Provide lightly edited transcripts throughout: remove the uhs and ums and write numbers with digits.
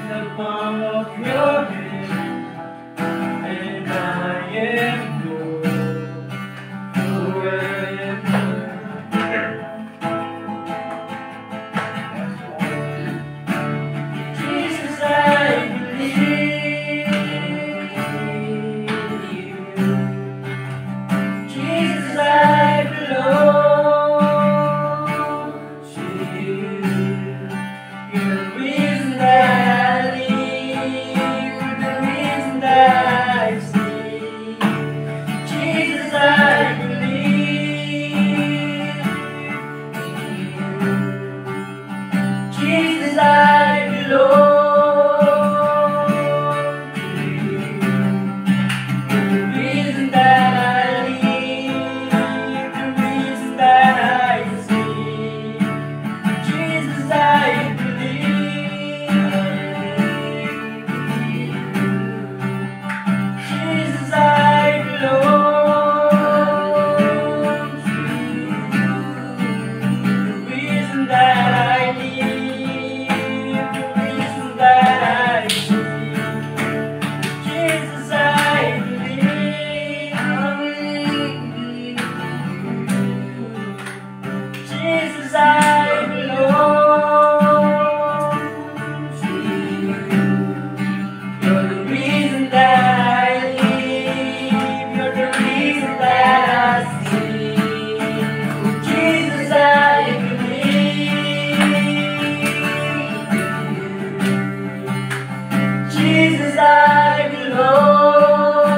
the palm of your hand, and I am yours forever. Jesus, I believe you. Jesus, I belong to you. You're the reason that I live, the reason that I see. Jesus, I believe in you. Jesus, I belong to you. You're the reason that I live, the reason that I see. Jesus, I believe in you. Jesus, I belong to you. The reason that I live, the reason that I see. Jesus, I believe in you. Jesus, I belong to you. You're the reason that I live. You're the reason that I see. Jesus, I believe in you. Jesus, I belong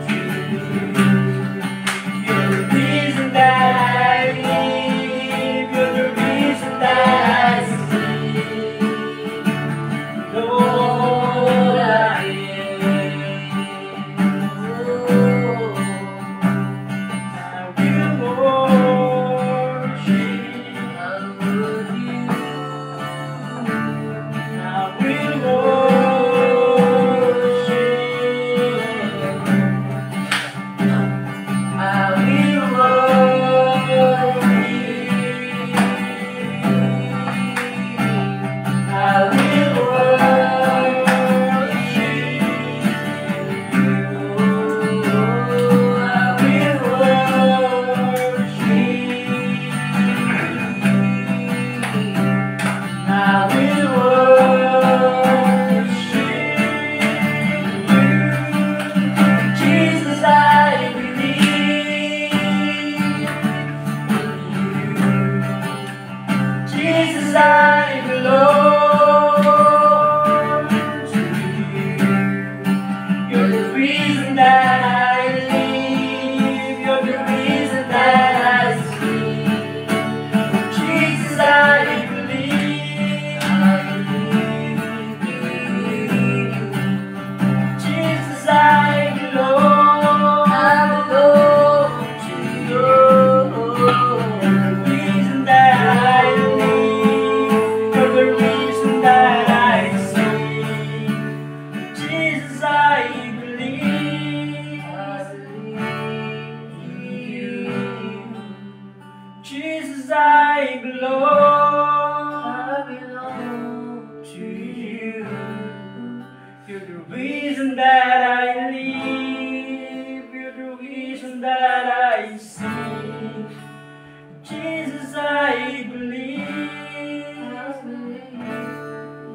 to you. You're the reason that I live. You're the reason that I see. Lord, I Jesus, I belong to you. You're the reason that I live. You're the reason that I see. Jesus, I believe in you. Jesus, I belong to you. The reason that I live, you're the reason that I see. Jesus, I believe in you. Jesus, I belong to you. You're the reason that I live. You're the reason that I see. Jesus, I believe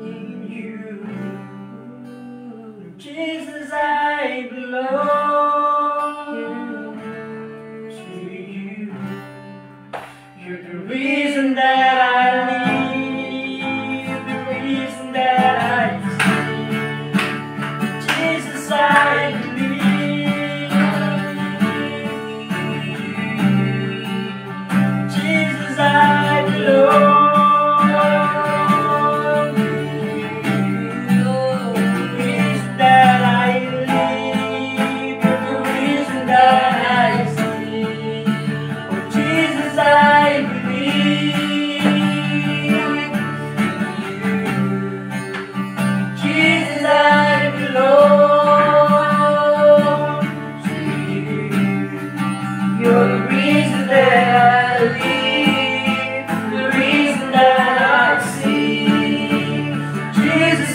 in you. Jesus, I belong to you. You're the reason that I live, the reason that I see. Jesus, I believe.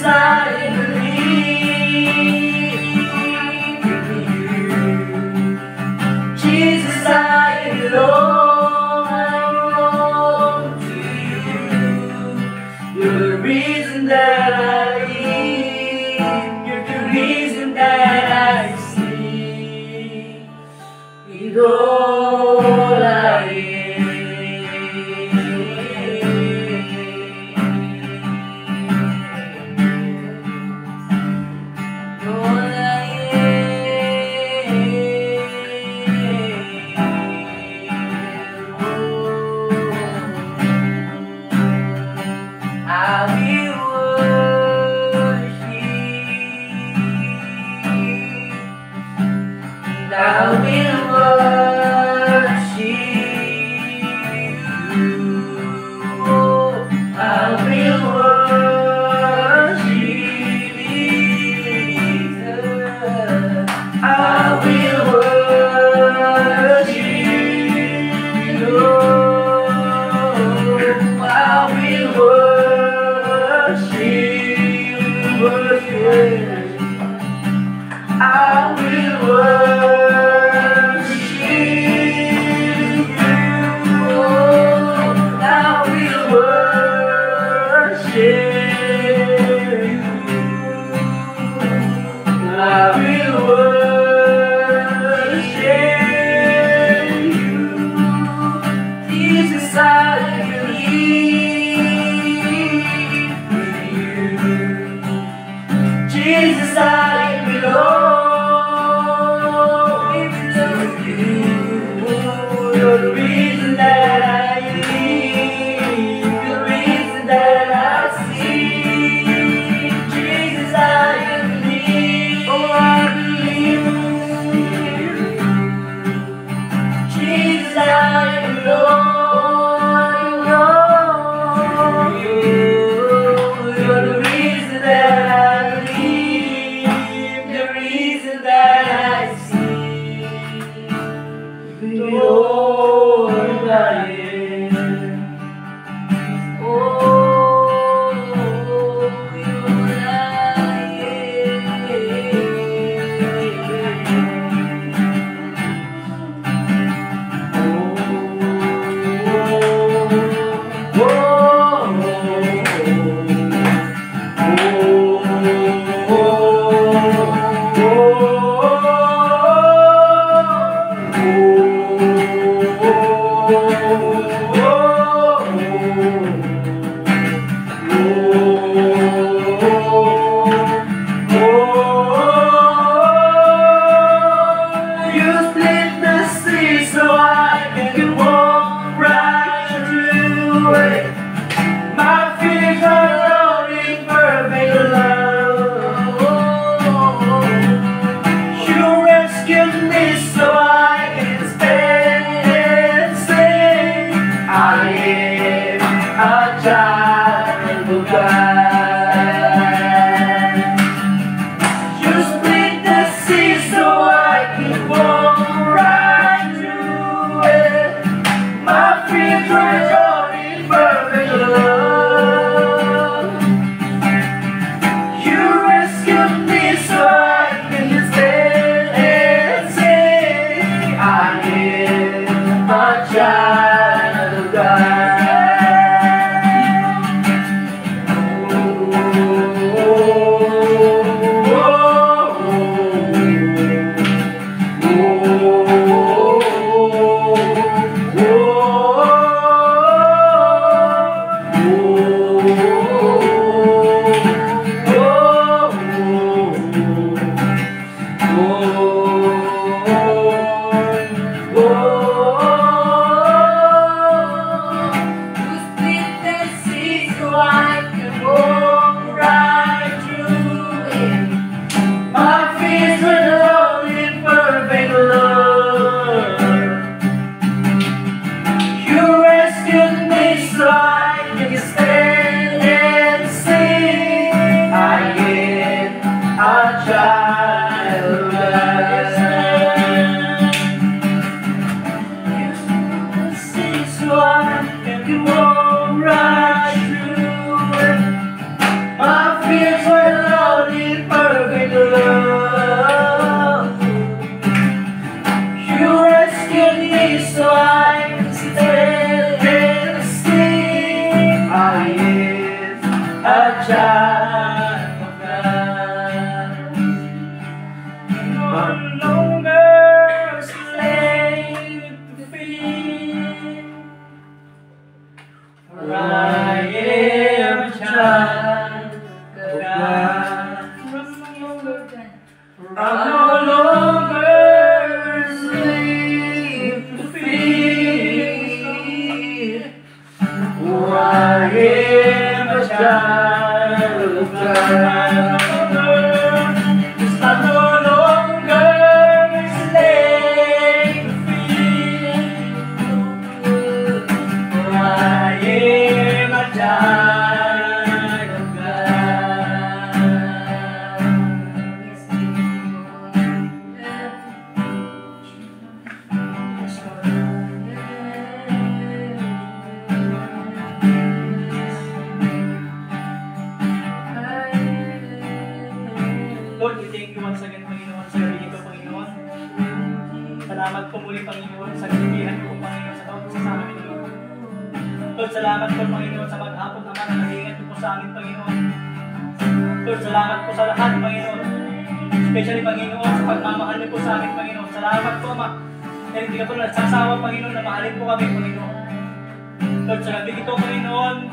Jesus, I believe in you. Jesus, I belong to you. You're the reason that I live. You're the reason that I see. With all I am. I will worship you. I will worship Jesus. I will worship you. I will worship. I will worship you. I will worship you. I will worship you. Jesus, I believe in you. Jesus, I belong to you. You're the reason that I live, the reason that I see. Jesus, I believe, oh, I believe. Jesus, I belong to you. You're the reason that I live. feels were alone in perfect love. You rescued me so I can stand and sing. I am a child of God, no longer a slave to fear. For I am a child of God. I'm no longer a slave to fear. For I am a child of God. I'm no longer a slave to fear. For I am a child of God. Lord, we thank you once again, Panginoon, sa gabi ito, Panginoon. Salamat po muli, Panginoon, sa kasibihan ko, Panginoon, sa bawat isa sa amin, Lord. Lord, salamat po, Panginoon, sa maghapon naman na nag-iingat niyo po sa amin, Panginoon. Lord, salamat po sa lahat, Panginoon. Especially, Panginoon, sa pagmamahal niyo po sa amin, Panginoon. Salamat po, Ma. Dahil hindi ka po nagsasawa, Panginoon, na mahalin po kami, Panginoon. Lord, sa gabi ito, Panginoon,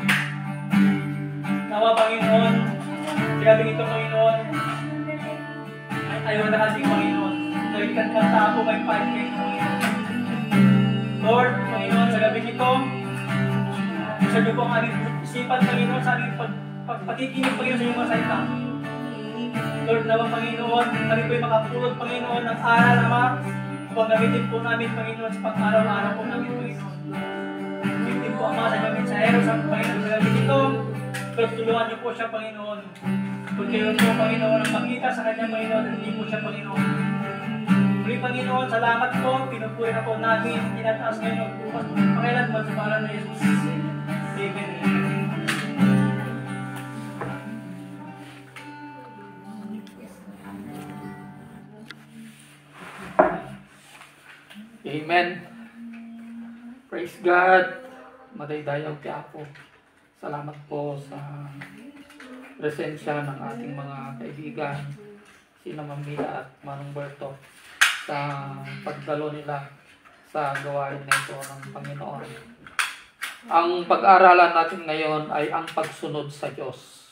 nawa, Panginoon, sa gabi ito, Panginoon, ayaw na kasi, Panginoon. Dahil kanta po may 5K, Panginoon. Lord, Panginoon, sa gabi ito, isa niyo po ang aming isipan, Panginoon, sa aming pagpakikinig, Panginoon, sa iyong mga salita. Lord, nawa, Panginoon, kami po'y makapulot, Panginoon, ng aral, Ama, upang gamitin po namin, Panginoon, sa pag-araw-araw po namin, Panginoon. Gamitin po, Ama, sa gamin sa Eros, ang Panginoon, sa gabi ito. Lord, tulungan niyo po siya, Panginoon. Kung kayo po, Panginoon, ang makita sa kanya, Panginoon, hindi po siya, Panginoon. Muli, Panginoon, salamat po. Pinupuri na po namin. Tinataas ngayon ang bukas. Pakailan mo sa pangalan na Jesus. Amen. Amen. Praise God. Madaydayaw ti Apo. Salamat po sa presensya ng ating mga kaibigan, sina Mamila at Manong Berto, sa pagdalo nila sa gawain na ito ng Panginoon. Ang pag-aaralan natin ngayon ay ang pagsunod sa Diyos.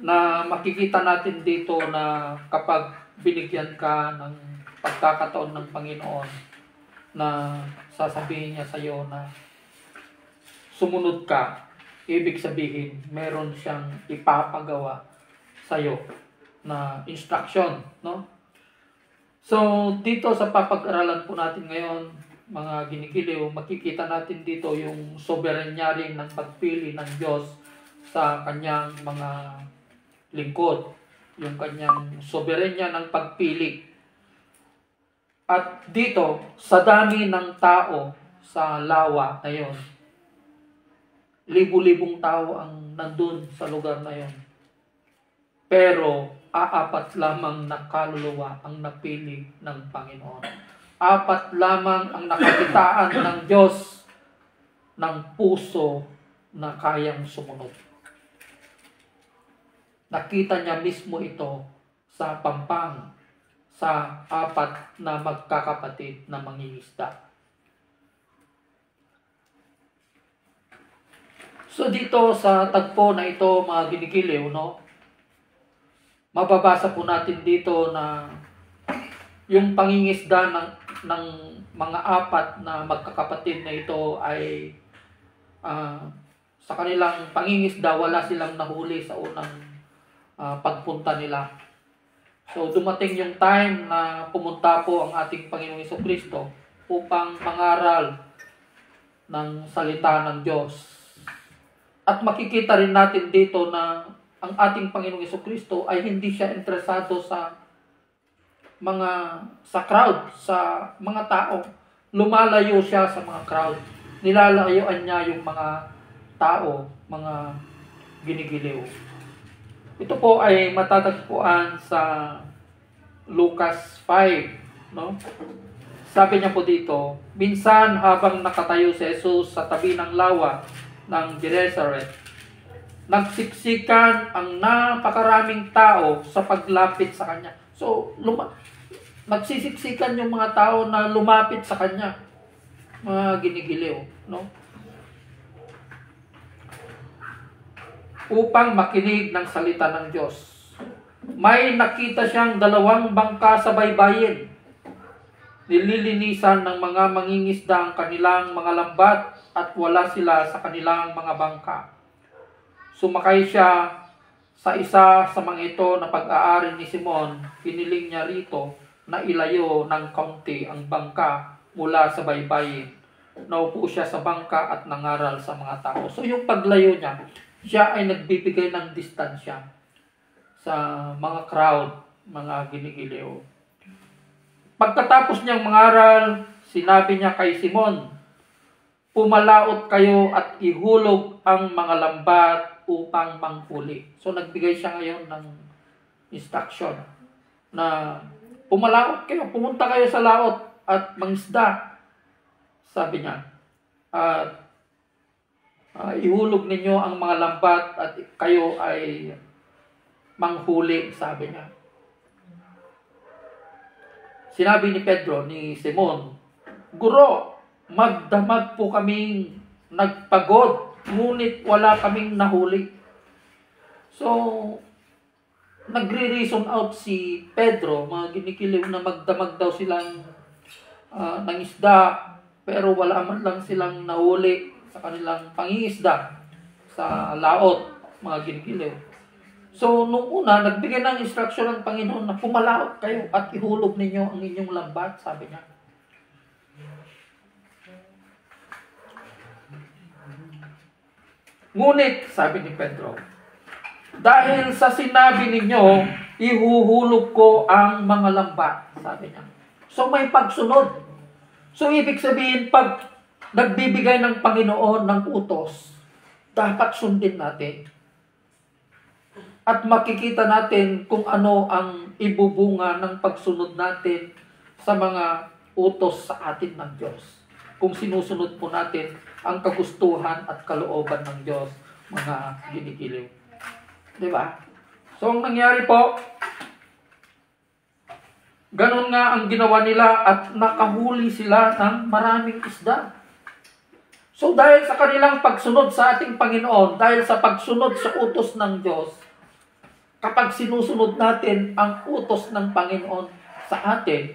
Na makikita natin dito na kapag binigyan ka ng pagkakataon ng Panginoon, na sasabihin niya sa iyo na sumunod ka, ibig sabihin meron siyang ipapagawa sa iyo na instruction, no? So dito sa papag-aralan po natin ngayon, mga ginigiliw, makikita natin dito yung soberanyari ng pagpili ng Diyos sa kanyang mga lingkod, yung kanyang soberanya ng pagpili. At dito, sa dami ng tao sa lawa na yon, libu-libong tao ang nandun sa lugar na yon. Pero, aapat lamang na kaluluwa ang napili ng Panginoon. Apat lamang ang nakakitaan ng Diyos ng puso na kayang sumunod. Nakita niya mismo ito sa Pampang, sa apat na magkakapatid na mangingisda. So dito sa tagpo na ito, mga ginigiliw, no? Mababasa po natin dito na yung pangingisda ng mga apat na magkakapatid na ito ay sa kanilang pangingisda, wala silang nahuli sa unang pagpunta nila. So dumating yung time na pumunta po ang ating Panginoong Jesucristo upang mangaral ng salita ng Diyos. At makikita rin natin dito na ang ating Panginoong Jesucristo ay hindi siya interesado sa crowd, sa mga tao. Lumalayo siya sa mga crowd. Nilalayuan niya yung mga tao, mga ginigiliw. Ito po ay matatagpuan sa Lucas 5, no? Sabi niya po dito, minsan habang nakatayo si Jesus sa tabi ng lawa ng Gennesaret, nagsiksikan ang napakaraming tao sa paglapit sa kanya. So, nagsisiksikan yung mga tao na lumapit sa kanya, mga ginigiliw, no? Upang makinig ng salita ng Diyos. May nakita siyang 2 bangka sa baybayin. Nililinisan ng mga mangingisda ang kanilang mga lambat at wala sila sa kanilang mga bangka. Sumakay siya sa isa sa mga ito na pag-aari ni Simon. Piniling niya rito na ilayo ng kaunti ang bangka mula sa baybayin. Naupo siya sa bangka at nangaral sa mga tao. So yung paglayo niya, siya ay nagbibigay ng distansya sa mga crowd, mga ginigiliw. Pagkatapos niyang mangaral, sinabi niya kay Simon, pumalaot kayo at ihulog ang mga lambat upang manghuli. So nagbigay siya ngayon ng instruction na pumalaot kayo, pumunta kayo sa laot at mangisda. Sabi niya, at ihulog ninyo ang mga lambat at kayo ay manghuli, sabi niya. Sinabi ni Pedro, ni Simon, Guro, magdamag po kaming nagpagod, ngunit wala kaming nahuli. So, nagre-reason out si Pedro, mga ginikiliw na magdamag daw silang ng isda, pero wala man lang silang nahuli sa kanilang pangingisda sa laot, mga ginikiliw. So, nung una, nagbigay ng instruction ng Panginoon na pumalaot kayo at ihulog ninyo ang inyong lambat, sabi niya. Ngunit, sabi ni Pedro, dahil sa sinabi ninyo, ihuhulog ko ang mga lambat, sabi niya. So, may pagsunod. So, ibig sabihin, pag nagbibigay ng Panginoon ng utos, dapat sundin natin. At makikita natin kung ano ang ibubunga ng pagsunod natin sa mga utos sa atin ng Diyos. Kung sinusunod po natin ang kagustuhan at kalooban ng Diyos, mga ginikiliw. Diba? So, ang nangyari po, ganun nga ang ginawa nila at nakahuli sila ng maraming isda. So, dahil sa kanilang pagsunod sa ating Panginoon, dahil sa pagsunod sa utos ng Diyos, kapag sinusunod natin ang utos ng Panginoon sa atin,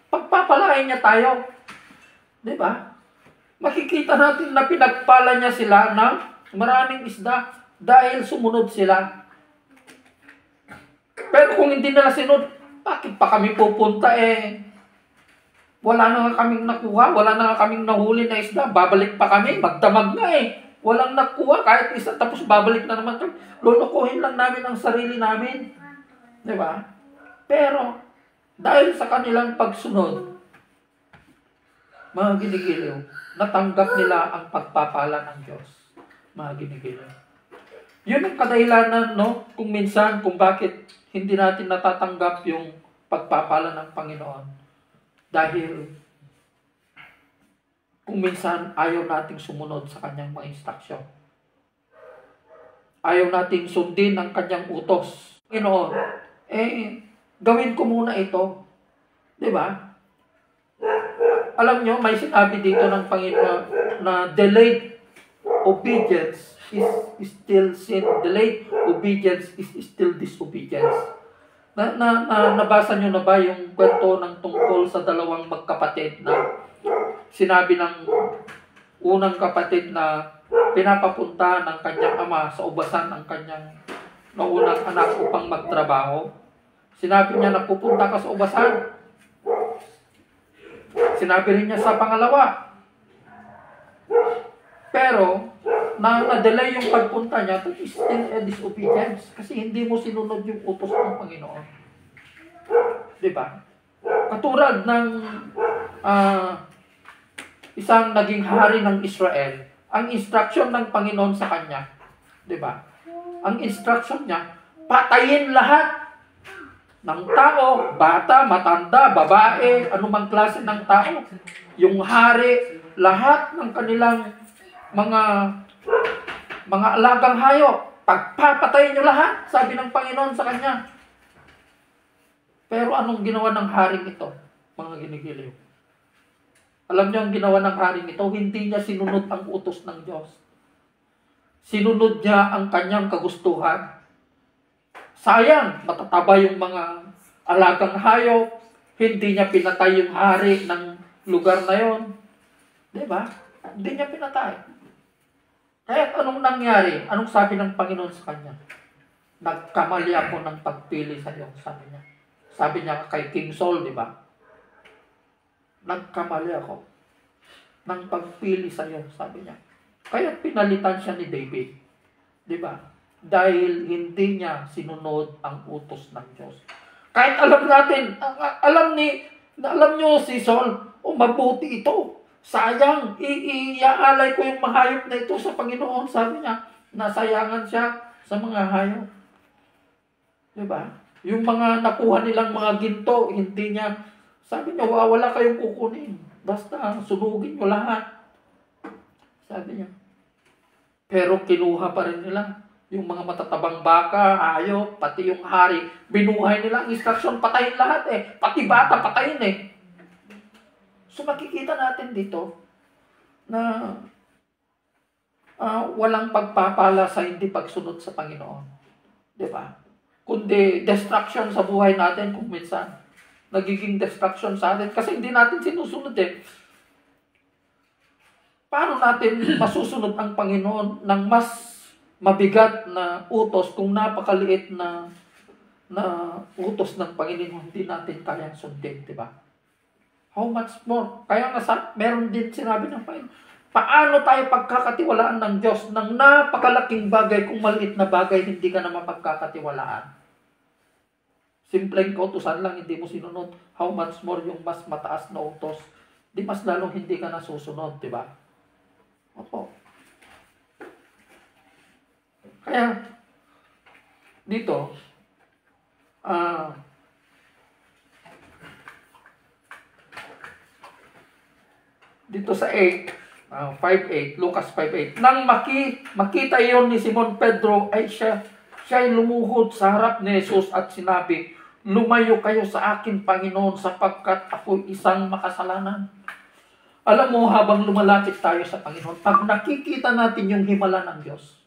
pagpapalain niya tayo. Diba? Makikita natin na pinagpala niya sila ng maraming isda dahil sumunod sila. Pero kung hindi nila sinunod, bakit pa kami pupunta wala na nga kaming nakuha, wala na nga kaming nahuli na isda, babalik pa kami, magdamag na walang nakuha kahit isa, tapos babalik na naman kami. Lulukuhin lang namin ang sarili namin. Diba? Pero, dahil sa kanilang pagsunod, mga ginigiliw, natanggap nila ang pagpapala ng Diyos. Mga ginigiliw. Yun ang kadahilanan, no? Kung minsan, kung bakit hindi natin natatanggap yung pagpapala ng Panginoon. Dahil, kung minsan ayaw nating sumunod sa kanyang mga instruksyon. Ayaw nating sundin ang kanyang utos. Panginoon, gawin ko muna ito. Diba? Alam nyo, may sinabi dito ng Panginoon na delayed obedience is still sin. Delayed obedience is still disobedience. Nabasa nyo na ba yung kwento ng tungkol sa 2 magkapatid na sinabi ng unang kapatid na pinapapunta ng kanyang ama sa ubasan ng kanyang naunang anak upang magtrabaho. Sinabi niya na pupunta ka sa ubasan. Sinabi rin niya sa pangalawa. Pero, na-delay yung pagpunta niya, that is still a disobedience. Kasi hindi mo sinunod yung utos ng Panginoon. Diba? Katulad ng isang naging hari ng Israel, ang instruction ng Panginoon sa kanya, di ba? ang instruction niya, patayin lahat ng tao, bata, matanda, babae, anumang klase ng tao. Yung hari, lahat ng kanilang mga alagang hayop, pagpapatayin nyo lahat, sabi ng Panginoon sa kanya. Pero anong ginawa ng haring ito, mga ginigiliw? Alam niyo ang ginawa ng haring ito, hindi niya sinunod ang utos ng Diyos. Sinunod niya ang kanyang kagustuhan. Sayang, matataba yung mga alagang hayop, hindi niya pinatay yung hari ng lugar na yon. Diba? Hindi niya pinatay. Kaya anong nangyari? Anong sabi ng Panginoon sa kanya? Nagkamali ako ng pagpili sa iyo, sabi niya. Sabi niya kay King Saul, di ba? Nagkamali ako ng pagpili sa iyo, sabi niya. Kaya pinalitan siya ni David. Di ba? Dahil hindi niya sinunod ang utos ng Diyos. Kahit alam natin, alam niyo si Saul, mabuti ito. Sayang, iaalay ko yung mga hayop na ito sa Panginoon. Sabi niya, nasayangan siya sa mga hayop. Diba? Yung mga nakuha nilang mga ginto, hindi niya, sabi niya, wala kayong kukunin. Basta, sunugin nyo lahat. Sabi niya. Pero kinuha pa rin nila. Yung mga matatabang baka, hayop, pati yung hari, binuhay nila ang instruction, patayin lahat eh. Pati bata, patayin eh. So makikita natin dito na walang pagpapala sa hindi pagsunod sa Panginoon. Diba? Kundi destruction sa buhay natin kung minsan. Nagiging destruction sa atin kasi hindi natin sinusunod eh. Paano natin masusunod ang Panginoon ng mas mabigat na utos kung napakaliit na utos ng Panginoon hindi natin kayang sundin, diba? How much more? Kaya meron din sinabi ng Panginoon, paano tayo pagkakatiwalaan ng Diyos ng napakalaking bagay kung maliit na bagay hindi ka naman pagkakatiwalaan? Simpleng kautusan lang, hindi mo sinunod. How much more yung mas mataas na utos? Di mas lalong hindi ka nasusunod, di ba? Opo. Kaya, dito, dito sa 5:8, Lucas 5:8, nang makita iyon ni Simon Pedro, ay siya'y lumuhod sa harap ni Jesus at sinabi, lumayo kayo sa akin, Panginoon, sapagkat ako'y isang makasalanan. Alam mo, habang lumalapit tayo sa Panginoon, pag nakikita natin yung himala ng Diyos,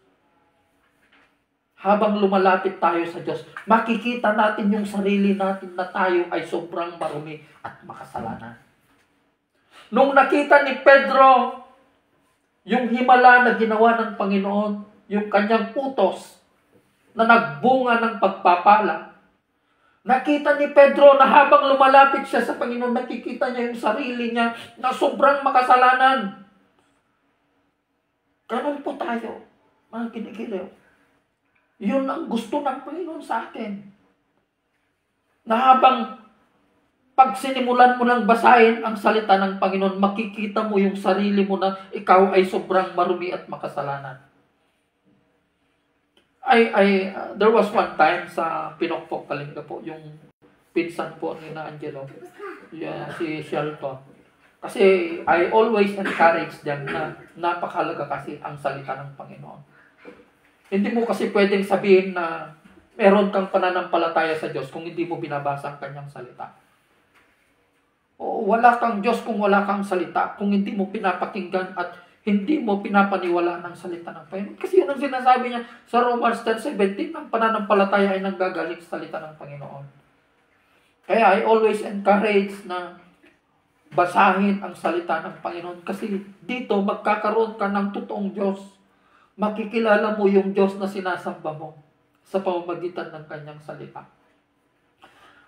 habang lumalapit tayo sa Diyos, makikita natin yung sarili natin na tayo ay sobrang marumi at makasalanan. Nung nakita ni Pedro yung himala na ginawa ng Panginoon, yung kanyang utos na nagbunga ng pagpapala, nakita ni Pedro na habang lumalapit siya sa Panginoon, nakikita niya yung sarili niya na sobrang makasalanan. Ganun po tayo, mga kinigiliw. Yun ang gusto ng Panginoon sa atin. Na habang pag sinimulan mo ng basahin ang salita ng Panginoon, makikita mo yung sarili mo na ikaw ay sobrang marumi at makasalanan. There was one time sa Pinokpok, Kalinga po, yung pinsan po ni na Angelo, si Shelton. Kasi I always encourage them na napakahalaga kasi ang salita ng Panginoon. Hindi mo kasi pwedeng sabihin na meron kang pananampalataya sa Diyos kung hindi mo binabasa ang kanyang salita. O wala kang Diyos kung wala kang salita, kung hindi mo pinapakinggan at hindi mo pinapaniwalaan ang salita ng Panginoon. Kasi yun ang sinasabi niya sa Romans 10:17, ang pananampalataya ay nanggagaling sa salita ng Panginoon. Kaya I always encourage na basahin ang salita ng Panginoon kasi dito magkakaroon ka ng totoong Diyos. Makikilala mo yung Diyos na sinasamba mo sa pamamagitan ng kanyang salita.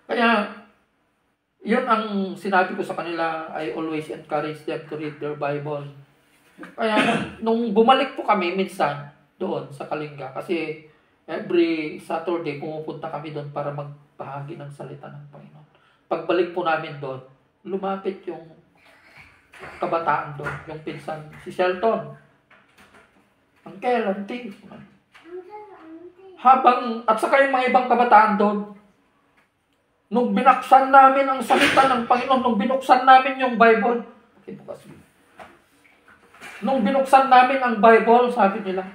Kaya, yun ang sinabi ko sa kanila, I always encourage them to read their Bible. Kaya, nung bumalik po kami minsan doon sa Kalinga, kasi every Saturday pumupunta kami doon para magbahagi ng salita ng Panginoon. Pagbalik po namin doon, lumapit yung kabataan doon, yung pinsan, si Shelton. Uncle, auntie. At saka yung mga ibang kabataan doon, nung binaksan namin ang salita ng Panginoon, nung binuksan namin yung Bible, nung binuksan namin ang Bible, sabi nila,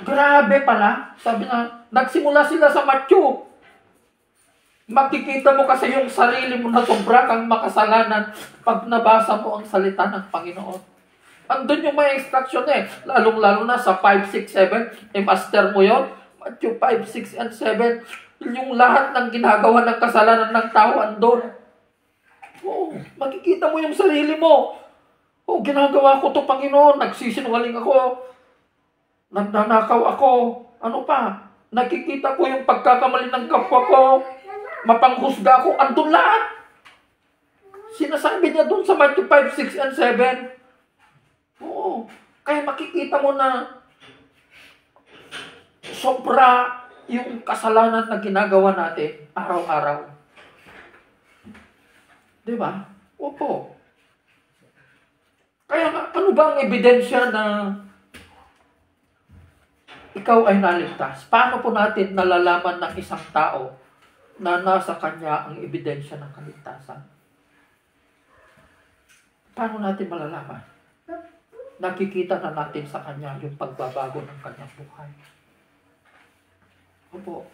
grabe pala. Sabi na, nagsimula sila sa Matthew. Makikita mo kasi yung sarili mo na sobra kang makasalanan pag nabasa mo ang salita ng Panginoon. Andun yung mga instruction eh. Lalong-lalo na sa 5, 6, 7. I-master mo yun. Matthew 5, 6, and 7. Yung lahat ng ginagawa ng kasalanan ng tao andun. Oh, makikita mo yung sarili mo. Oh, ginagawa ko to, Panginoon. Nagsisinungaling ako. Nagnanakaw ako. Ano pa? Nakikita ko yung pagkakamali ng kapwa ko. Mapanghusga ako. Andun lahat. Sinasabi niya dun sa Matthew 5, 6, and 7. Oo. Kaya makikita mo na sobra yung kasalanan na ginagawa natin araw-araw. Diba? Opo. Kaya ano ba ang ebidensya na ikaw ay naligtas? Paano po natin nalalaman ng isang tao na nasa kanya ang ebidensya ng kaligtasan? Paano natin malalaman? Nakikita na natin sa kanya yung pagbabago ng kanyang buhay. Opo.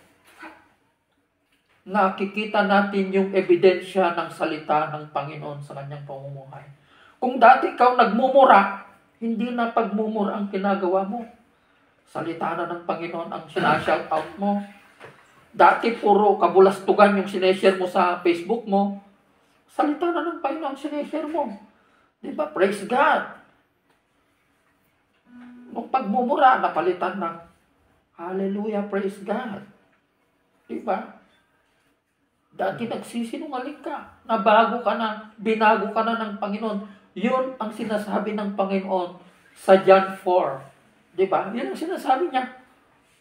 Nakikita natin yung ebidensya ng salita ng Panginoon sa kanyang pamumuhay. Kung dati ikaw nagmumura, hindi na pagmumura ang ginagawa mo. Salita na ng Panginoon ang sinashout out mo. Dati puro kabulastugan yung sineshare mo sa Facebook mo. Salita na ng Panginoon ang sineshare mo. Diba? Praise God. Nung pagmumura, napalitan ng hallelujah, praise God. Diba? Dati nagsisinungaling ka. Nabago ka na. Binago ka na ng Panginoon. Yun ang sinasabi ng Panginoon sa John 4. Diba? Yun ang sinasabi niya.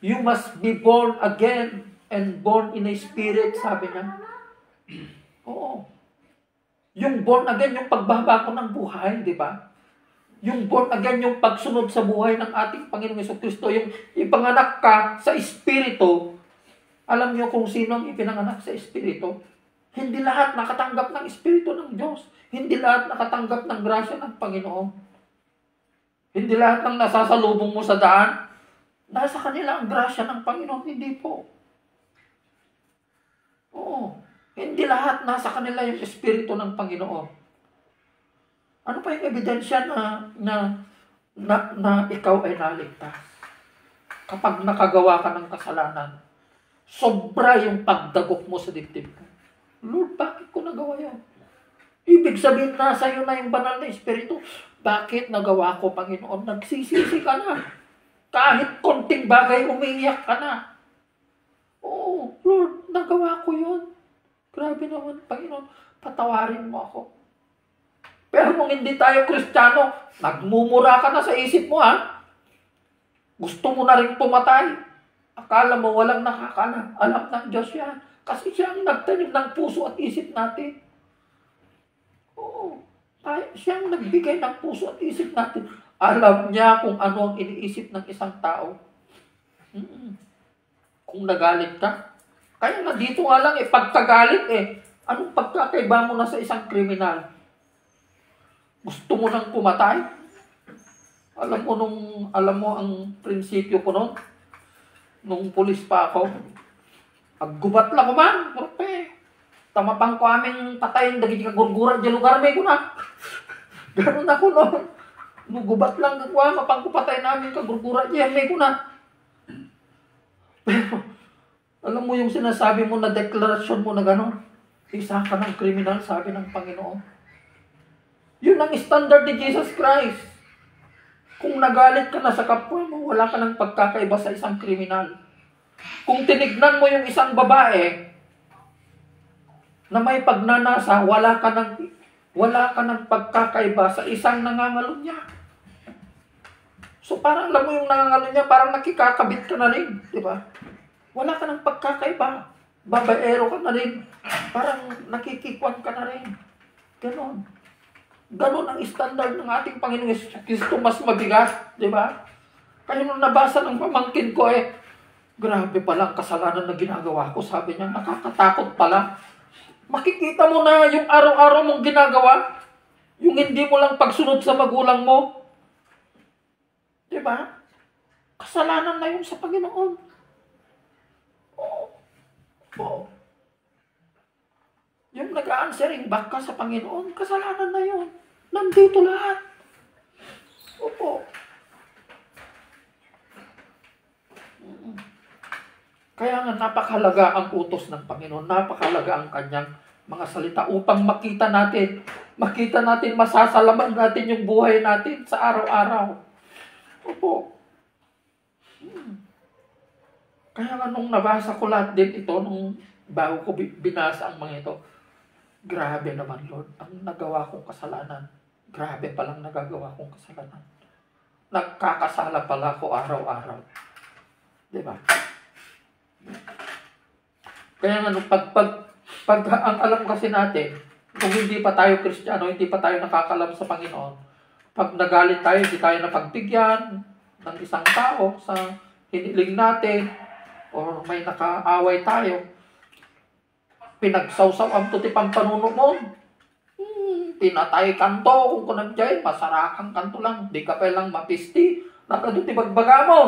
You must be born again and born in a spirit, sabi niya. Oo. Yung born again, yung pagbabago ng buhay, di ba? Yung born again, yung pagsunod sa buhay ng ating Panginoong Jesucristo, yung ipanganak ka sa Espiritu. Alam niyo kung sino ang ipinanganak sa Espiritu? Hindi lahat nakatanggap ng Espiritu ng Diyos. Hindi lahat nakatanggap ng grasya ng Panginoon. Hindi lahat ng nasasalubong mo sa daan, nasa kanila ang grasya ng Panginoon. Hindi po. Oo. Hindi lahat nasa kanila yung Espiritu ng Panginoon. Ano pa yung ebidensya na ikaw ay naligtas? Kapag nakagawa ka ng kasalanan, sobra yung pagdagok mo sa dibdib mo. Lord, bakit ko nagawa yan? Ibig sabihin na sa'yo na yung banal na Espiritu. Bakit nagawa ko, Panginoon? Nagsisisi ka na. Kahit konting bagay, umiiyak ka na. Oo, Lord, nagawa ko yun. Grabe naman, Panginoon, patawarin mo ako. Pero kung hindi tayo Kristiyano, nagmumura ka na sa isip mo, ha? Gusto mo na rin pumatay. Akala mo walang nakakana. Alam ng Diyos yan. Kasi siya ang nagtanim ng puso at isip natin. Oo. Siya ang nagbigay ng puso at isip natin. Alam niya kung ano ang iniisip ng isang tao. Kung nagalit ka. Kaya nga dito nga lang pagkagalit anong pagkakaiba mo na sa isang kriminal? Gusto mo nang pumatay? Alam mo ang prinsipyo ko noon? Nung pulis pa ako, aggubat lang ko man. Tamapang ko aming patayin, dagiti kagurguran di lugar may ko na. Ganun ako noon. Nugubat lang ko, mapang ko patay namin kagurguran di may ko na. Pero, alam mo yung sinasabi mo na deklarasyon mo na gano'n? Isa ka ng kriminal, sabi ng Panginoon. Yun ang standard ni Jesus Christ. Kung nagalit ka na sa kapwa mo, wala ka ng pagkakaiba sa isang kriminal. Kung tinignan mo yung isang babae na may pagnanasa, wala ka ng pagkakaiba sa isang nangangalunya. So parang alam mo yung nangangalunya, parang nakikakabit ka na rin, di ba? Wala ka ng pagkakaiba. Babaero ka na rin. Parang nakikikwan ka na rin. Ganon. Ganon ang standard ng ating Panginoong Jesucristo, mas mabigat, di ba? Kaya nung nabasa ng pamangkin ko grabe pala ang kasalanan na ginagawa ko. Sabi niya, nakakatakot pala. Makikita mo na yung araw-araw mong ginagawa, yung hindi mo lang pagsunod sa magulang mo. Diba? Kasalanan na yun sa Panginoon. Oo. Yung nag-answering back ka sa Panginoon, kasalanan na yun. Nandito lahat. Opo. Kaya nga napakahalaga ang utos ng Panginoon, napakahalaga ang kanyang mga salita upang makita natin, masasalaman natin yung buhay natin sa araw-araw. Opo. Kaya nga nung nabasa ko lahat din ito, nung bago ko binasa ang mga ito, grabe naman Lord, ang nagawa kong kasalanan. Grabe palang nagagawa kong kasalanan. Nagkakasala pala ako araw-araw. Diba? Kaya nga, pag ang alam kasi natin, kung hindi pa tayo Kristiyano, hindi pa tayo nakakalam sa Panginoon, pag nagalit tayo, hindi tayo napagbigyan ng isang tao sa hiniling natin, o may nakaaway tayo, pinagsawsaw ang tutipang panunumon, tinatay kanto, kung kunagdyan, masarakang kanto lang, di ka pa lang mapisti, nakaduti bagbaga mo.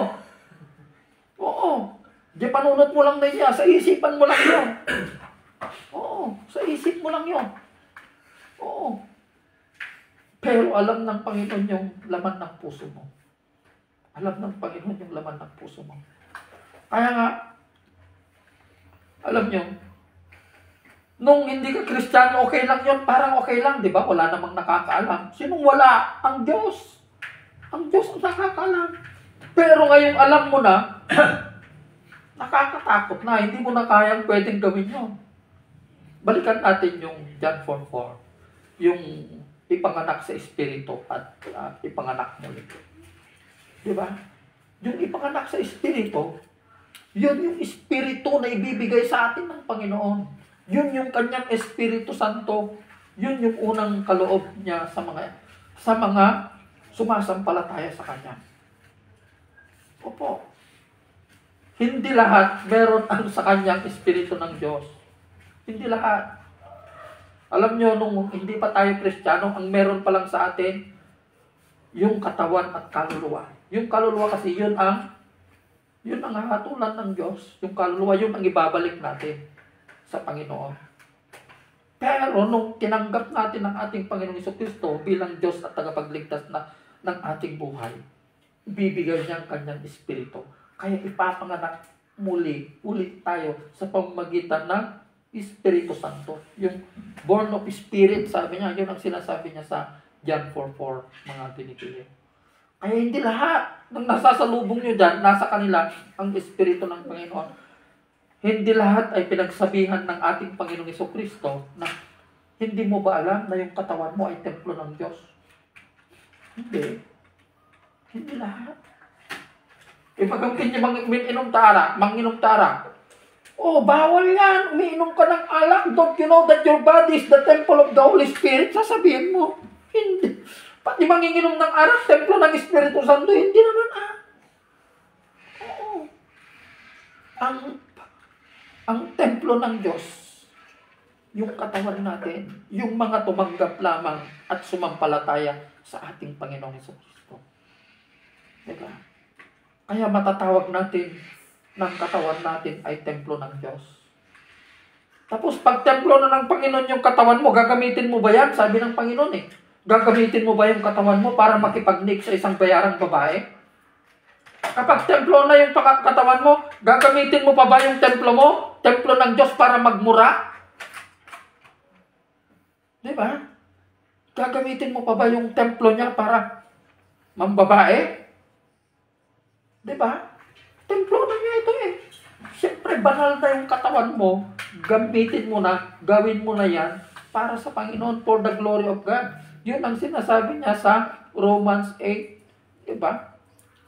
Oo. Di panunot mo lang na niya, sa isipan mo lang yun. Oo, sa isip mo lang yun. Oo. Pero alam ng Panginoon yung laman ng puso mo. Alam ng Panginoon yung laman ng puso mo. Kaya nga, alam nyo, nung hindi ka Kristiyano, okay lang yun, parang okay lang, di ba? Wala namang nakakaalam. Sinong wala? Ang Diyos. Ang Diyos ang nakakaalam. Pero ngayong alam mo na, nakakatakot na, hindi mo na kayang pwedeng gawin yun. Balikan natin yung John 4:4, yung ipanganak sa Espiritu at ipanganak muli. Diba? Yung ipanganak sa Espiritu, yun yung Espiritu na ibibigay sa atin ng Panginoon. Yun yung kanyang Espiritu Santo. Yun yung unang kaloob niya sa mga sumasampalataya sa kanya. Opo. Hindi lahat meron ang sa kanyang Espiritu ng Diyos. Hindi lahat. Alam nyo, nung hindi pa tayo Kristiyano, ang meron pa lang sa atin, yung katawan at kaluluwa. Yung kaluluwa kasi yun ang hahatulan ng Diyos. Yung kaluluwa, yun ang ibabalik natin sa Panginoon. Pero nung tinanggap natin ang ating Panginoong Jesucristo bilang Diyos at tagapagligtas ng ating buhay, bibigyan niya ang kanyang Espiritu. Kaya ipapanganak ulit tayo sa pamamagitan ng Espiritu Santo. Yung born of Spirit, sabi niya, yun ang sinasabi niya sa John 4:4, mga pinipili. Kaya hindi lahat ng nasasalubong nyo dyan, nasa kanila ang Espiritu ng Panginoon. Hindi lahat ay pinagsabihan ng ating Panginoong Jesucristo na hindi mo ba alam na yung katawan mo ay templo ng Diyos? Hindi. Hindi lahat. Ipagkamtin niya manginom tara. Oh, bawal yan. Umiinom ka ng alak. Don't you know that your body is the temple of the Holy Spirit? Sasabihin mo. Hindi. Pati manginginom ng arak, templo ng Espiritu Santo, hindi naman Oo. Ang templo ng Diyos, yung katawan natin, yung mga tumanggap lamang at sumampalataya sa ating Panginoong Jesucristo. Diba? Kaya matatawag natin ng katawan natin ay templo ng Diyos. Tapos pag templo na ng Panginoon yung katawan mo, gagamitin mo ba yan? Sabi ng Panginoon gagamitin mo ba yung katawan mo para makipag-nig sa isang bayarang babae? Kapag templo na yung katawan mo, gagamitin mo pa ba yung templo mo? Templo ng Diyos para magmura? Diba? Gagamitin mo pa ba yung templo niya para mambabae? Diba? Templo na niya ito Siyempre, banal na yung katawan mo, gamitin mo na, gawin mo na yan para sa Panginoon for the glory of God. Yun ang sinasabi niya sa Romans 8. Diba?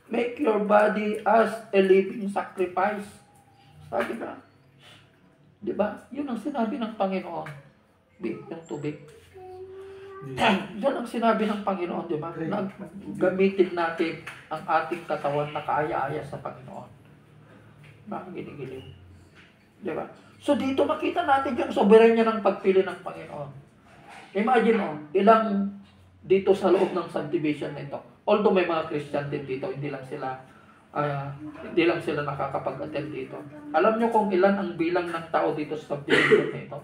Make your body as a living sacrifice. Sabi na. Diba? Yun ang sinabi ng Panginoon. Yung tubig. Yun ang sinabi ng Panginoon, di ba? Na gamitin natin ang ating katawan na kaaya-aya sa Panginoon. Bakit ginigiliw? Di ba? So dito makita natin yung soberanya ng pagpili ng Panginoon. Imagine, ilang dito sa loob ng subdivision na ito. Although may mga Christian din dito, hindi lang sila nakakapag-attend dito. Alam nyo kung ilan ang bilang ng tao dito sa subdivision na ito?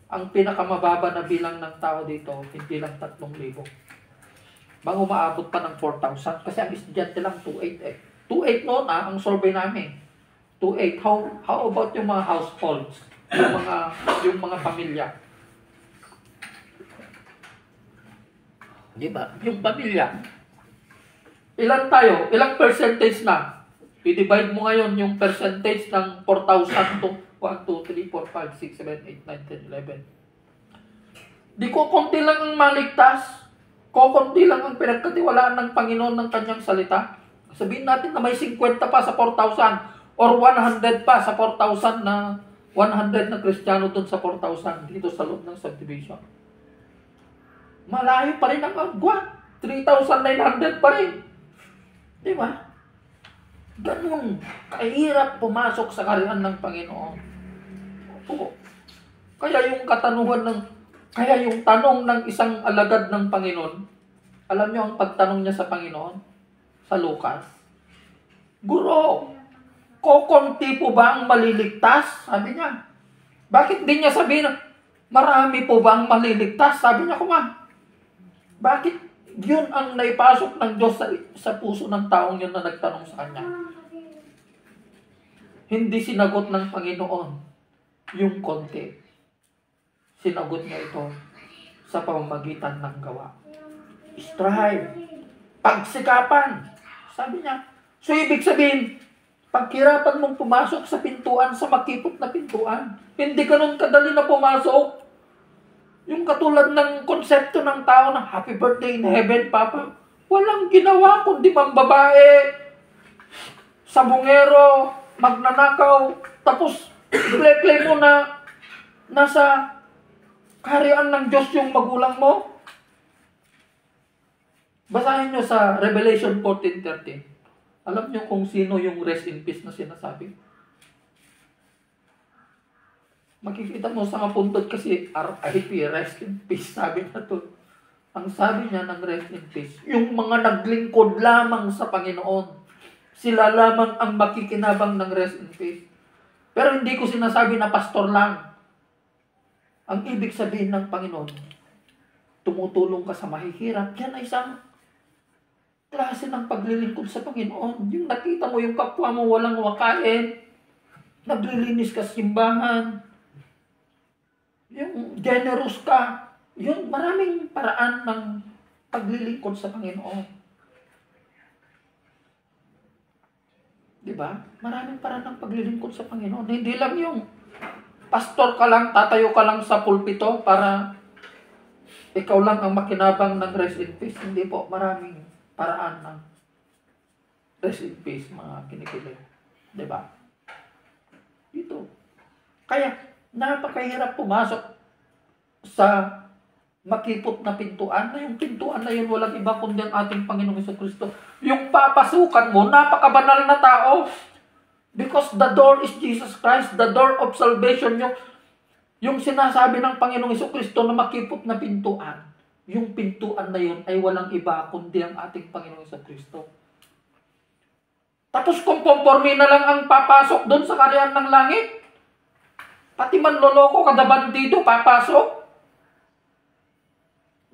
Ang pinakamababa na bilang ng tao dito, hindi lang 3,000. Bang umaabot pa ng 4,000 kasi ang estudyante lang 2,800 eh. 2,800 noon ang survey namin. 2,800. How about yung mga households? Yung mga pamilya? Di ba? Yung pamilya. Ilan tayo? Ilang percentage na? I-divide mo ngayon yung percentage ng 4,000 to 1, 2, 3, 4, 5, 6, 7, 8, 9, 10, 11. Di ko konti lang ang maligtas. Konti lang ang pinagkatiwalaan ng Panginoon ng kanyang salita. Sabihin natin na may 50 pa sa 4,000 or 100 pa sa 4,000 na 100 na Kristiyano dun sa 4,000 dito sa loob ng subdivision. Malayo pa rin ang agwat. 3,900 pa rin. Di ba? Ganun. Kahirap pumasok sa kaharian ng Panginoon. Oo. Kaya yung tanong ng isang alagad ng Panginoon, alam niyo ang pagtanong niya sa Panginoon? Sa Lucas. Guro, kokonti po ba ang maliligtas? Sabi niya. Bakit di niya sabihin, marami po ba ang maliligtas? Sabi niya, bakit yun ang naipasok ng Diyos sa puso ng taong yun na nagtanong sa kanya? Hindi sinagot ng Panginoon yung konti. Sinagot niya ito sa pamamagitan ng gawa. Strive. Pagsikapan. Sabi niya. So, ibig sabihin, paghirapan mong pumasok sa pintuan, sa makipot na pintuan. Hindi ganun kadali na pumasok. Yung katulad ng konsepto ng tao na happy birthday in heaven, Papa. Walang ginawa kundi mambabae, sabungero, magnanakaw, tapos play mo na nasa kaharian ng Diyos yung magulang mo. Basahin nyo sa Revelation 14:13. Alam nyo kung sino yung rest in peace na sinasabi? Makikita mo sa kapuntod kasi RIP, rest in peace, sabi na to. Ang sabi niya ng rest in peace, yung mga naglingkod lamang sa Panginoon, sila lamang ang makikinabang ng rest in peace. Pero hindi ko sinasabi na pastor lang. Ang ibig sabihin ng Panginoon, tumutulong ka sa mahihirap, yan ay isang klase ng paglilingkod sa Panginoon. Yung nakita mo yung kapwa mo walang wakain, naglilinis ka sa simbahan, yung generous ka, yun, maraming paraan ng paglilingkod sa Panginoon. Diba? Maraming paraan ng paglilingkod sa Panginoon. Hindi lang yung pastor ka lang, tatayo ka lang sa pulpito para ikaw lang ang makinabang ng rest in peace. Hindi po, maraming paraan ng rest in peace, mga kinikilig. Diba? Ito. Kaya, napakahirap pumasok sa makipot na pintuan. Na yung pintuan na yun, walang iba kundi ang ating Panginoong Jesucristo. Yung papasukan mo, napakabanal na tao. Because the door is Jesus Christ, the door of salvation. Yung sinasabi ng Panginoong Jesucristo na makipot na pintuan, yung pintuan na yun ay walang iba kundi ang ating Panginoong Jesucristo. Tapos kung conforme na lang ang papasok doon sa kaharian ng langit, pati manloloko kada bandido papasok.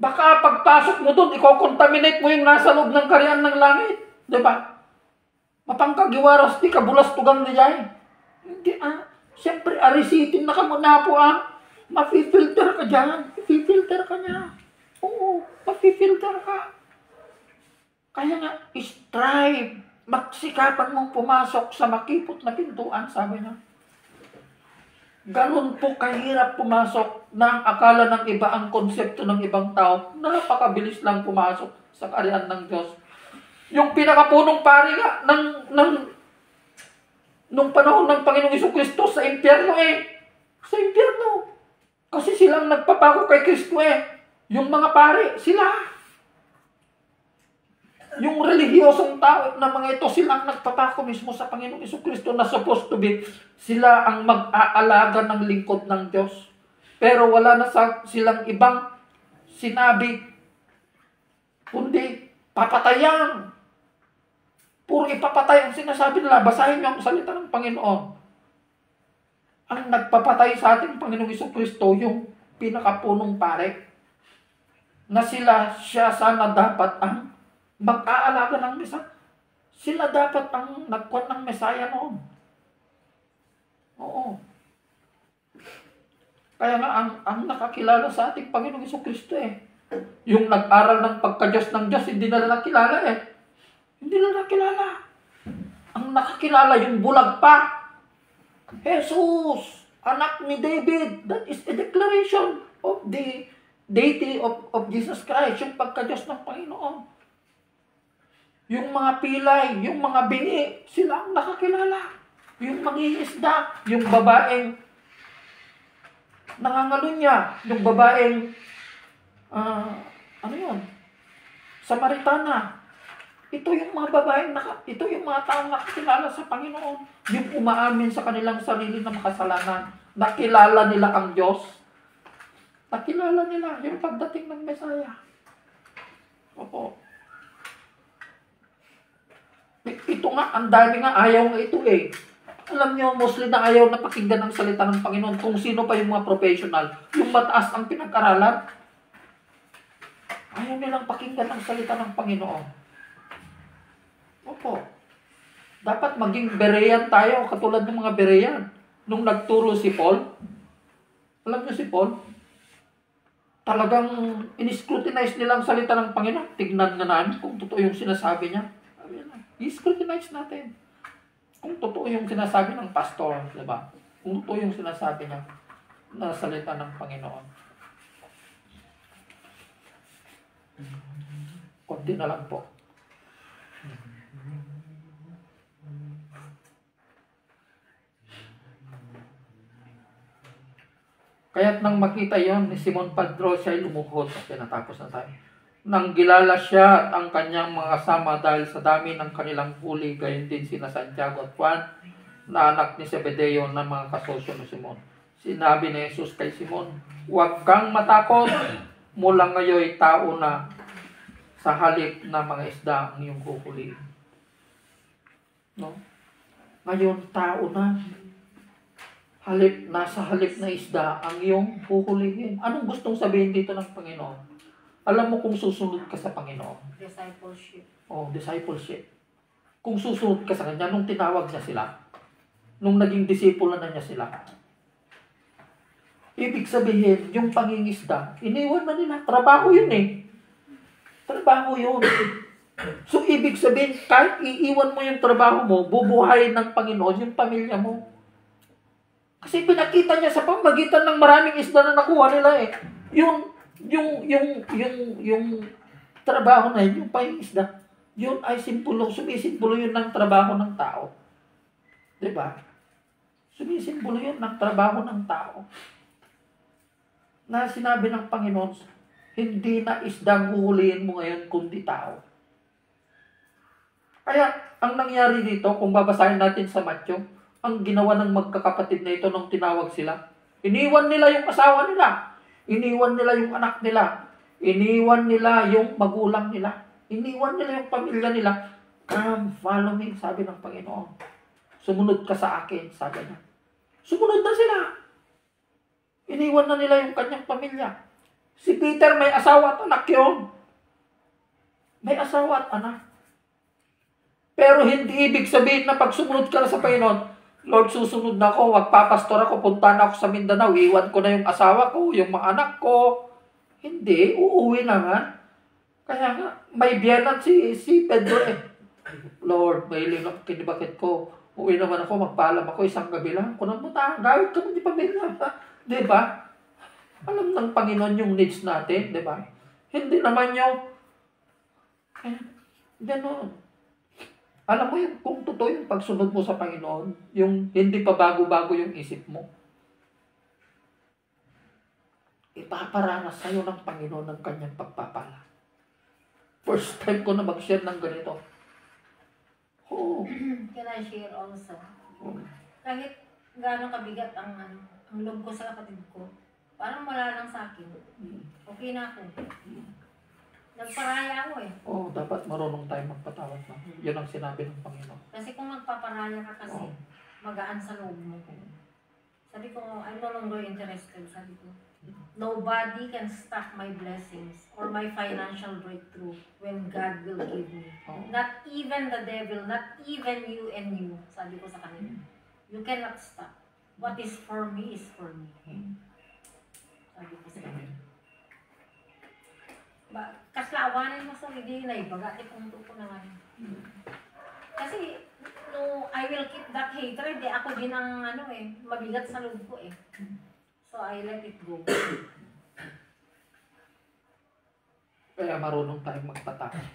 Baka pagpasok mo doon, iko-contaminate mo yung nasa loob ng kaharian ng langit. Diba? Mapangkagiwaras, di kabulas tugang niyay. Hindi Siyempre, arisitin na ka muna po Mafi-filter ka dyan. Mafi-filter ka niya. Oo, mafi-filter ka. Kaya nga, strive. Magsikapan mong pumasok sa makipot na pintuan, sabi niya. Ganun po kahirap pumasok na ang akala ng iba, ang konsepto ng ibang tao, napakabilis lang pumasok sa kaharian ng Diyos. Yung pinakapunong pari nga nung panahon ng Panginoong Jesucristo sa impyerno Sa impyerno. Kasi silang nagpapako kay Kristo Yung mga pare, sila. Yung relihiyosong tao na mga ito, silang nagpapako mismo sa Panginoong Jesucristo na supposed to be, sila ang mag-aalaga ng lingkod ng Diyos. Pero wala na silang ibang sinabi, kundi papatayan. Puro ipapatay ang sinasabi nila. Basahin niyo ang salita ng Panginoon. Ang nagpapatay sa ating Panginoong Jesucristo, yung pinakapunong pare, na siya sana dapat ang mag-aalaga ng Mesaya. Sila dapat ang nagkuhan ng Mesaya noon. Oo. Kaya nga, ang nakakilala sa ating Panginoong Jesucristo yung nag-aral ng pagka-Diyos ng Diyos, hindi nila nakilala Hindi nila nakilala. Ang nakakilala, yung bulag pa. Jesus, anak ni David. That is a declaration of the deity of Jesus Christ, yung pagka-Diyos ng Panginoon. Yung mga pilay, yung mga bingi, sila ang nakakilala. Yung mangingisda, yung babaeng nangangalunya, yung babaeng Samaritana. Ito yung mga babaeng, ito yung mga taong nakakilala sa Panginoon. Yung umaamin sa kanilang sarili na makasalanan. Nakilala nila ang Diyos. Nakilala nila yung pagdating ng Mesaya. Opo. Ito nga, ang dami nga ayaw nga ito Alam nyo, mostly na ayaw na pakinggan ang salita ng Panginoon kung sino pa yung mga professional. Yung mataas ang pinag-aralan. Ayaw nilang pakinggan ang salita ng Panginoon. Opo. Dapat maging Berean tayo, katulad ng mga Berean. Nung nagturo si Paul, alam niyo si Paul, talagang in-scrutinize nila ang salita ng Panginoon. Tignan nga namin kung totoo yung sinasabi niya. I-scrutinize natin. Kung totoo yung sinasabi ng pastor, diba? Kung totoo yung sinasabi niya na salita ng Panginoon. Kunti na lang po. Kaya't nang makita yon ni Simon Pedro, siya'y lumuhod. Okay, natapos na tayo. Nang gilala siya at ang kanyang mga kasama dahil sa dami ng kanilang huli, gayon din sina Santiago at Juan, na anak ni Zebedeo na mga kasosyo ni Simon. Sinabi ni Jesus kay Simon, huwag kang matakot, mula ngayon tao na sa halip na mga isda ang iyong huhulihin. No? Ngayon tao na. Nasa halip na isda ang iyong huhulihin. Anong gustong sabihin dito ng Panginoon? Alam mo kung susunod ka sa Panginoon. Discipleship. Discipleship. Kung susunod ka sa Kanya, nung tinawag niya sila, nung naging disipulo na niya sila, ibig sabihin, yung pangingisda, iniwan na nila. Trabaho yun Trabaho yun. So, ibig sabihin, kahit iiwan mo yung trabaho mo, bubuhayin ng Panginoon yung pamilya mo. Kasi pinakita niya sa pamagitan ng maraming isda na nakuha nila Yung trabaho na yun, yung pangingisda, yun ay sumisimbolo yun ng trabaho ng tao. Diba? Sumisimbolo yun ng trabaho ng tao. Na sinabi ng Panginoon, hindi na isdang huhulihin mo ngayon kundi tao. Kaya, ang nangyari dito, kung babasahin natin sa Matthew, ang ginawa ng magkakapatid na ito nung tinawag sila, iniwan nila yung asawa nila, iniwan nila yung anak nila, iniwan nila yung magulang nila, iniwan nila yung pamilya nila. Come, follow me, sabi ng Panginoon. Sumunod ka sa akin, sabi niya. Sumunod na sila. Iniwan na nila yung kanyang pamilya. Si Peter may asawa at anak yun. May asawa at anak. Pero hindi ibig sabihin na pag sumunod ka na sa Panginoon, Lord, susunod na ako, magpapastor ako, punta na ako sa Mindanao, iwan ko na yung asawa ko, yung mga anak ko. Hindi, uuwi naman. Kaya nga, may biyanan si Pedro Lord, may hiling na kinibakit ko. Uwi naman ako, magpaalam ako, isang gabi lang. Kung namunta, gawin ka mo di pamilya. Diba? Alam ng Panginoon yung needs natin, diba? Hindi naman yung, gano'n. Alam mo yung kung totoo yung pagsunod mo sa Panginoon, yung hindi pa bago-bago yung isip mo. ipaparanas sa'yo ng Panginoon ng kanyang pagpapala. First time ko na mag-share ng ganito. Oo. Can I share also? Kahit gaano kabigat ang loob ko sa kapatid ko, parang wala lang sa akin. Okay na ako. Nagparaya ako eh. Oo, dapat marunong tayo magpatawad na. Yun ang sinabi ng Panginoon. Kasi kung magpaparaya ka kasi, Oo. magaan sa loob mo. Sabi ko, I'm no longer interested. Sabi ko, nobody can stop my blessings or my financial breakthrough when God will give me. Oo. Not even the devil, not even you and you. Sabi ko sa kanila, you cannot stop. What is for me is for me. Sabi ko sa kanila. Kaslawanin mo sa hindi bagati kung tuko naman. Kasi, no, I will keep that hatred. Ako din ang mabigat sa loob ko eh. So, I let it go. Kaya marunong tayong magpatawad.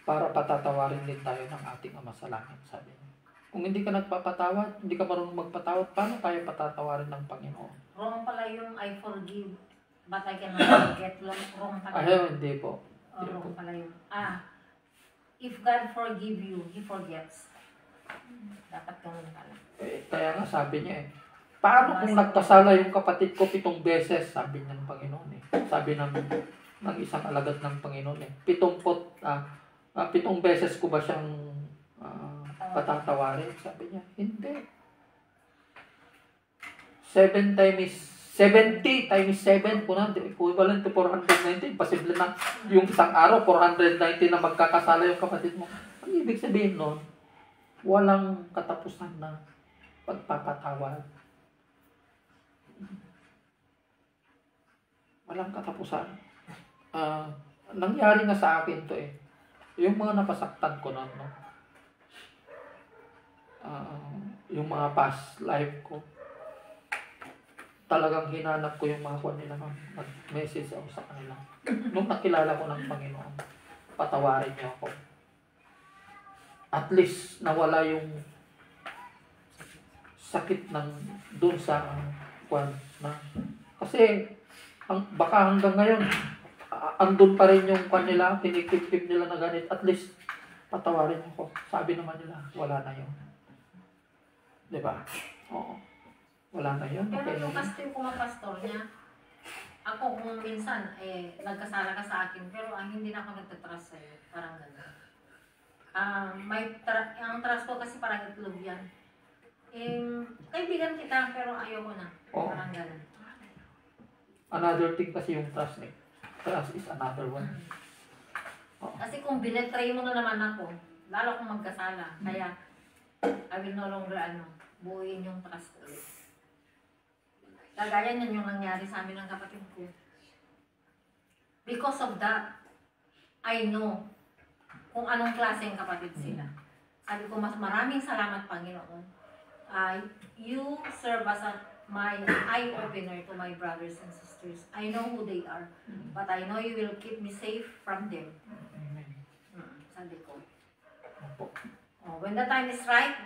Para patatawarin din tayo ng ating Ama sa Langit, sabi niya. Kung hindi ka nagpapatawad, hindi ka marunong magpatawad, paano tayo patatawarin ng Panginoon? Wrong pala yung I forgive, but I cannot forget. Wrong pala. Hindi po. Wrong pala yung, if God forgive you, He forgets. Dapat ganun pala. Kaya nga sabi niya paano kung nagkasala yung kapatid ko 7 beses, sabi niya ng Panginoon Sabi ng isang alagad ng Panginoon 7 beses ko ba siyang patatawarin? Sabi niya, hindi. 70 times 7 equivalent to 490. Posible na yung isang araw 490 na magkakasala yung kapatid mo. Ang ibig sabihin nun, walang katapusan na pagpapatawad. Walang katapusan. Nangyari na sa akin to Yung mga napasaktan ko nun, no? Yung mga past life ko, talagang hinanap ko yung mga nila nun. Nag-message ako sa kanila. Nung nakilala ko ng Panginoon, patawarin niyo ako. At least nawala yung sakit ng doon sa na. Kasi baka hanggang ngayon andun pa rin yung kanila, kinikip nila na ganit. At least patawarin niyo ako. Sabi naman nila, wala na yun. Diba? Oo. Wala na yun. Pero Okay yung na yun. pastor ko pastor niya, ako kung minsan, nagkasala ka sa akin, pero hindi na ako nagtatrust sa'yo. Parang gano'n. Ang trust ko kasi parang itlog yan. Kaibigan kita, pero ayoko na. Oo. Parang gano'n. Another thing kasi yung trust Trust is another one. Kasi kung binetray mo na naman ako, lalo akong magkasala. Kaya, I will no longer, buuin yung trust ko ulit. Kagaya niyan yung nangyari sa amin ng kapatid ko. Because of that, I know kung anong klaseng kapatid sila. Sabi ko, mas maraming salamat, Panginoon. You serve as my eye-opener to my brothers and sisters. I know who they are, but I know you will keep me safe from them. Sabi ko. When the time is right,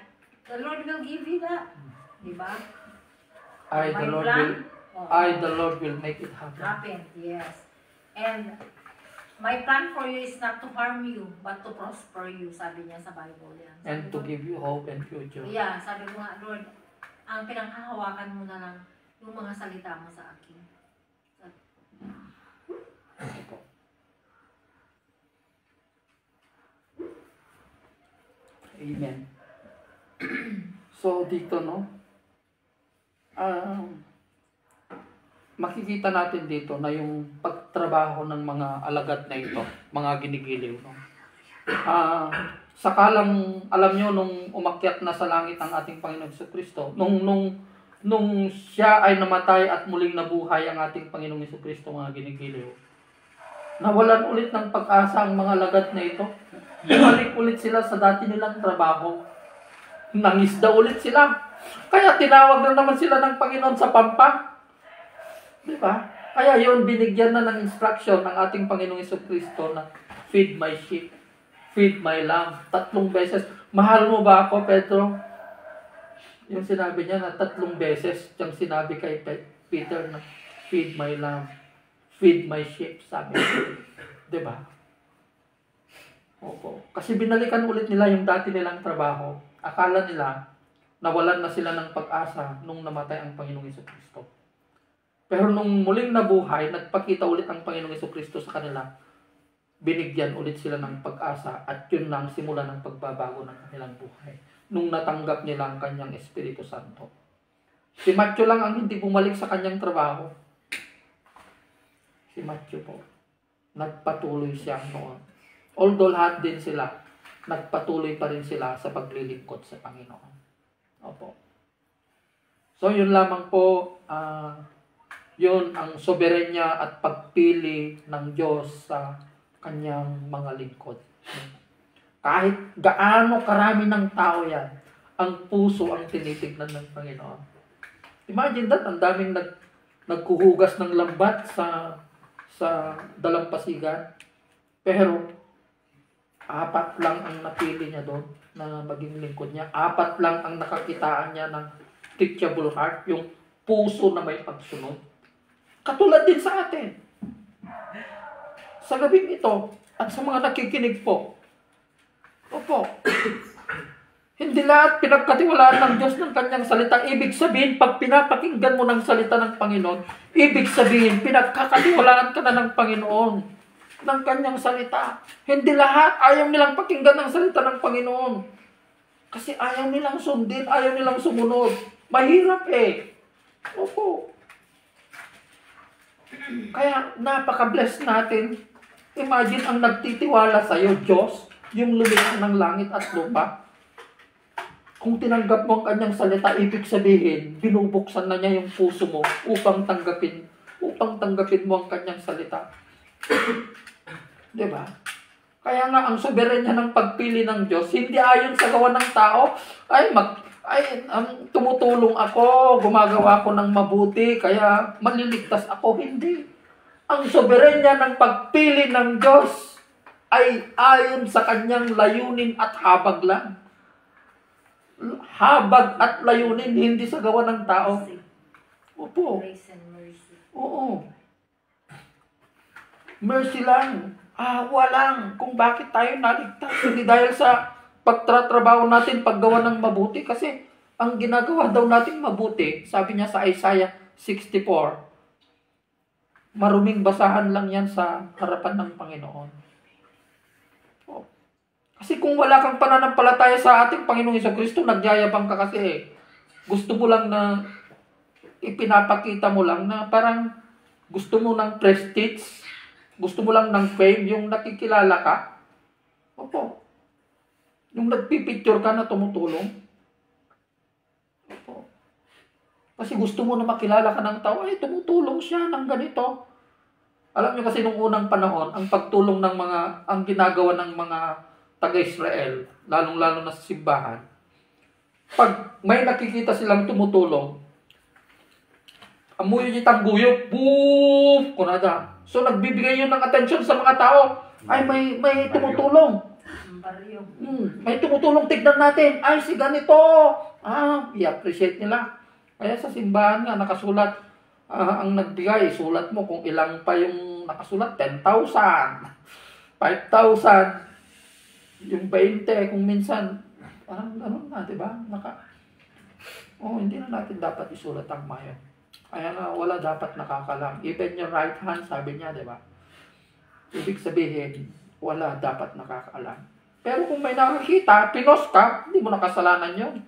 the Lord will give you that. Diba? the Lord will make it happen. Yes. And my plan for you is not to harm you, but to prosper you, sabi niya sa Bible yan. And to give you hope and future. Yeah, sabi ko nga, Lord, ang pinanghahawakan mo na lang yung mga salita mo sa akin. Amen. So, dito, no? Makikita natin dito na yung pagtrabaho ng mga alagad na ito, mga ginigiliw, no? Sakalang, alam nyo, nung umakyat na sa langit ang ating Panginoon Jesucristo, nung siya ay namatay at muling nabuhay ang ating Panginoong Jesucristo, mga ginigiliw, nawalan ulit ng pag-asa ang mga alagad na ito. Bumalik ulit sila sa dati nilang trabaho. Nangisda ulit sila. Kaya tinawag na naman sila ng Panginoon sa pampa. Diba? Kaya yun, binigyan na ng instruction ng ating Panginoong Jesucristo na feed my sheep, feed my lamb. 3 beses. Mahal mo ba ako, Pedro? Yung sinabi niya na 3 beses, yung sinabi kay Peter na feed my lamb, feed my sheep, sabi. Diba? Opo. Kasi binalikan ulit nila yung dati nilang trabaho. Akala nila, nawalan na sila ng pag-asa nung namatay ang Panginoong Jesucristo. Pero nung muling nabuhay, nagpakita ulit ang Panginoong Jesucristo sa kanila. Binigyan ulit sila ng pag-asa at yun lang simula ng pagbabago ng kanilang buhay. Nung natanggap nila ang kanyang Espiritu Santo. Si Matthew lang ang hindi bumalik sa kanyang trabaho. Si Matthew po. Nagpatuloy siya noon. Although lahat din sila, nagpatuloy pa rin sila sa paglilingkod sa Panginoon. Opo. So yun lamang po, yun ang soberenya at pagpili ng Diyos sa kanyang mga lingkod. Kahit gaano karami ng tao yan, ang puso ang tinitignan ng Panginoon. Imagine that, ang daming nagkuhugas ng lambat sa dalampasigan. Pero 4 lang ang napili niya doon na maging lingkod niya. 4 lang ang nakakitaan niya ng teachable heart, yung puso na may pagsunod. Katulad din sa atin. Sa gabing ito, at sa mga nakikinig po, opo, hindi lahat pinagkatiwalaan ng Diyos ng kanyang salita. Ibig sabihin, pag pinapakinggan mo ng salita ng Panginoon, ibig sabihin, pinagkakatiwalaan ka na ng Panginoon ng kanyang salita. Hindi lahat ayaw nilang pakinggan ng salita ng Panginoon. Kasi ayaw nilang sundin, ayaw nilang sumunod. Mahirap eh. Opo. Kaya napaka-bless natin. Imagine ang nagtitiwala sa iyo, Diyos, yung lumikha ng langit at lupa. Kung tinanggap mo ang kanyang salita, ibig sabihin, binubuksan na niya yung puso mo upang tanggapin mo ang kanyang salita. Diba? Kaya nga, ang soberenya ng pagpili ng Diyos, hindi ayon sa gawa ng tao, tumutulong ako, gumagawa ko ng mabuti, kaya maliligtas ako. Hindi. Ang soberenya ng pagpili ng Diyos ay ayon sa kanyang layunin at habag lang. Habag at layunin, hindi sa gawa ng tao. Opo. Grace and mercy. Oo. Mercy lang. Awa lang kung bakit tayo naligtas. Hindi dahil sa pagtatrabaho natin, paggawa ng mabuti. Kasi ang ginagawa daw natin mabuti, sabi niya sa Isaiah 64, maruming basahan lang yan sa harapan ng Panginoon. Oh. Kasi kung wala kang pananampalataya sa ating Panginoong Jesucristo, nagyayabang ka kasi. Gusto mo lang na ipinapakita mo lang na parang gusto mo ng prestige, gusto mo lang ng fame, yung nakikilala ka. Opo. Yung nagpipicture ka na tumutulong. Opo. Kasi gusto mo na makilala ka ng tao, ay tumutulong siya ng ganito. Alam niyo kasi nung unang panahon, ang pagtulong ng ang ginagawa ng mga taga-Israel, lalong-lalo na sa simbahan, pag may nakikita silang tumutulong, amuyo niya tangguyok, boom, kunada. So nagbibigay yun ng atensyon sa mga tao, ay may tumutulong. May tumutulong, tignan natin, ay si ganito. I-appreciate nila. Kaya sa simbahan nga nakasulat, ang nagbigay, sulat mo kung ilang pa yung nakasulat, 10,000, 5,000, yung 20, kung minsan, parang gano'n na, diba? Hindi na natin dapat isulat ang mayon. Kaya nga, wala dapat nakakalam. Even your right hand, sabi niya, diba? Ibig sabihin, wala dapat nakakaalam. Pero kung may nakakita, pinos ka, hindi mo nakasalanan yun.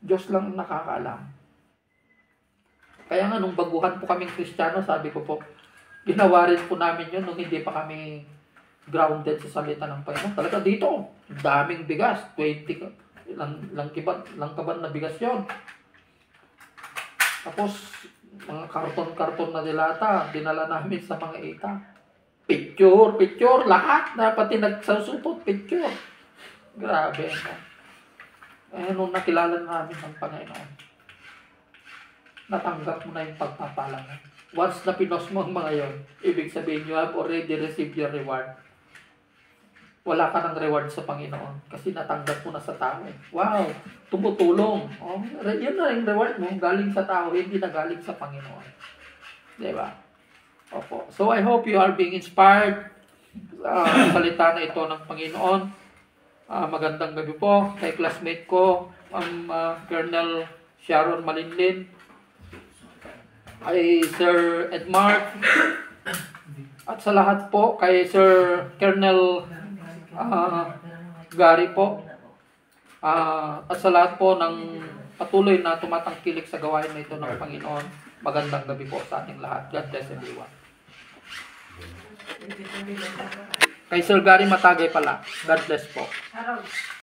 Diyos lang ang nakakaalam. Kaya nga, nung baguhan po kaming Kristiyano, sabi ko po, ginawa rin po namin yun nung hindi pa kami grounded sa salita ng Panginoon. Talaga dito, daming bigas, 20, lang kaban na bigas yun. Tapos, mga karton-karton na dilata, dinala namin sa mga ita. Picture, lahat na, pati nagsasusupot, picture. Grabe. Nung nakilala namin ng Panginoon, natanggap mo na yung pagpapalang. Once na pinos mo ang mga yon, ibig sabihin, you have already received your reward. Wala ka ng reward sa Panginoon kasi natanggap mo na sa tao. Wow, tumutulong. Yun na yung reward mo, galing sa tao, hindi na galing sa Panginoon. Diba? Opo. So I hope you are being inspired sa salita na ito ng Panginoon. Magandang gabi po kay classmate ko, Colonel Sharon Malinlin, kay Sir Edmark, at sa lahat po kay Sir Colonel Gary po, at sa lahat po ng patuloy na tumatangkilik sa gawain na ito ng Panginoon. Magandang gabi po sa ating lahat. God bless everyone. Kay Sir Gary Matagay pala. God bless po.